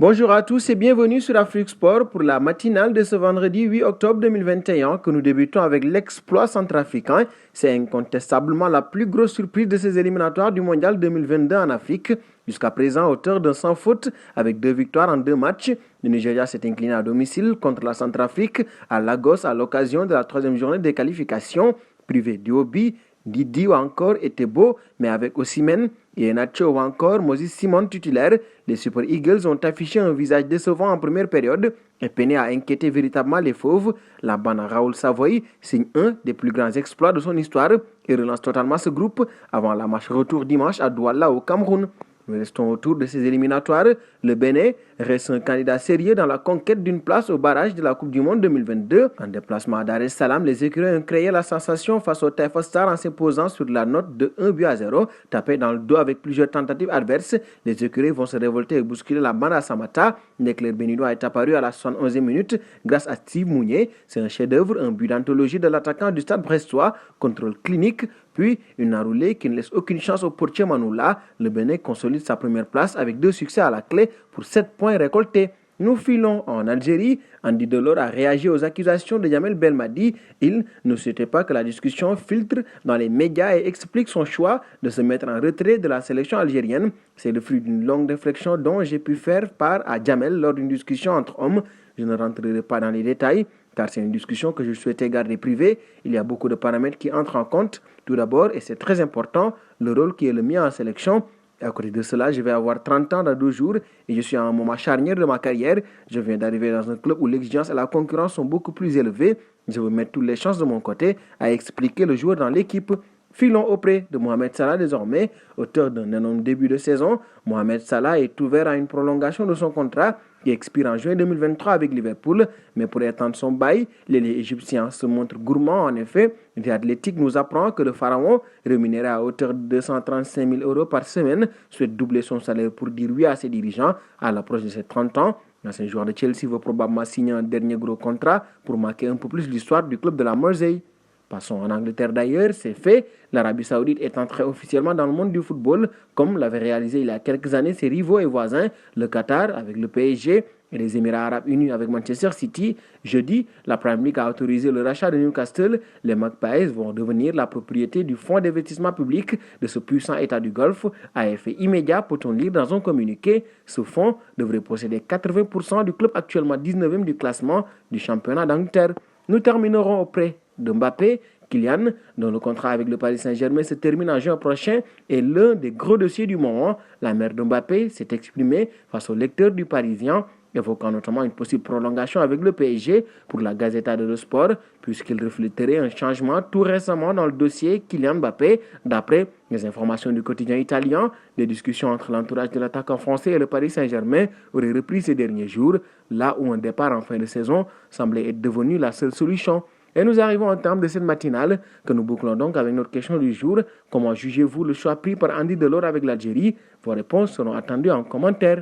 Bonjour à tous et bienvenue sur Afrique Sport pour la matinale de ce vendredi 8 octobre 2021 que nous débutons avec l'exploit centrafricain. C'est incontestablement la plus grosse surprise de ces éliminatoires du Mondial 2022 en Afrique. Jusqu'à présent, auteur d'un sans faute avec 2 victoires en 2 matchs. Le Nigeria s'est incliné à domicile contre la Centrafrique à Lagos à l'occasion de la 3e journée des qualifications. Privé d'Iobi, Didi ou encore Etebo, mais avec Osimhen, Iheanacho ou encore Moses Simon titulaire, les Super Eagles ont affiché un visage décevant en première période et peinaient à inquiéter véritablement les fauves. La bande Raoul Savoy signe un des plus grands exploits de son histoire et relance totalement ce groupe avant la match retour dimanche à Douala au Cameroun. Nous restons autour de ces éliminatoires. Le Bénin reste un candidat sérieux dans la conquête d'une place au barrage de la Coupe du Monde 2022. En déplacement à Dar es Salaam, les écureuils ont créé la sensation face au Taifa Stars en s'imposant sur la note de 1-0. Tapés dans le dos avec plusieurs tentatives adverses, les écureuils vont se révolter et bousculer la bande à Samata. L'éclair béninois est apparu à la 71e minute grâce à Steve Mounier. C'est un chef-d'œuvre, un but d'anthologie de l'attaquant du stade brestois. Contrôle clinique, puis une enroulée qui ne laisse aucune chance au portier Manoula. Le Bénin consolide sa première place avec 2 succès à la clé pour 7 points récoltés. Nous filons en Algérie. Andy Delors a réagi aux accusations de Jamel Belmadi. Il ne souhaitait pas que la discussion filtre dans les médias et explique son choix de se mettre en retrait de la sélection algérienne. C'est le fruit d'une longue réflexion dont j'ai pu faire part à Jamel lors d'une discussion entre hommes. Je ne rentrerai pas dans les détails car c'est une discussion que je souhaitais garder privée. Il y a beaucoup de paramètres qui entrent en compte. Tout d'abord, et c'est très important, le rôle qui est le mien en sélection. À côté de cela, je vais avoir 30 ans dans 2 jours et je suis à un moment charnière de ma carrière. Je viens d'arriver dans un club où l'exigence et la concurrence sont beaucoup plus élevées. Je veux mettre toutes les chances de mon côté à expliquer le joueur dans l'équipe. Filons auprès de Mohamed Salah désormais, auteur d'un énorme début de saison. Mohamed Salah est ouvert à une prolongation de son contrat qui expire en juin 2023 avec Liverpool. Mais pour étendre son bail, l'ailier égyptien se montre gourmand en effet. The Athletic nous apprend que le Pharaon, rémunéré à hauteur de 235 000 € par semaine, souhaite doubler son salaire pour dire oui à ses dirigeants à l'approche de ses 30 ans. L'ancien joueur de Chelsea veut probablement signer un dernier gros contrat pour marquer un peu plus l'histoire du club de la Mersey. Passons en Angleterre d'ailleurs, c'est fait. L'Arabie Saoudite est entrée officiellement dans le monde du football, comme l'avaient réalisé il y a quelques années ses rivaux et voisins, le Qatar avec le PSG et les Émirats Arabes Unis avec Manchester City. Jeudi, la Premier League a autorisé le rachat de Newcastle. Les Magpies vont devenir la propriété du fonds d'investissement public de ce puissant État du Golfe. À effet immédiat, peut-on lire dans un communiqué, ce fonds devrait posséder 80% du club actuellement 19e du classement du championnat d'Angleterre. Nous terminerons auprès de Mbappé. Kylian, dont le contrat avec le Paris Saint-Germain se termine en juin prochain, est l'un des gros dossiers du moment. La mère de Mbappé s'est exprimée face au lecteur du Parisien, évoquant notamment une possible prolongation avec le PSG pour la Gazzetta dello Sport, puisqu'il refléterait un changement tout récemment dans le dossier Kylian Mbappé. D'après les informations du quotidien italien, les discussions entre l'entourage de l'attaquant français et le Paris Saint-Germain auraient repris ces derniers jours, là où un départ en fin de saison semblait être devenu la seule solution. Et nous arrivons au terme de cette matinale que nous bouclons donc avec notre question du jour. Comment jugez-vous le choix pris par Andy Delors avec l'Algérie? Vos réponses seront attendues en commentaire.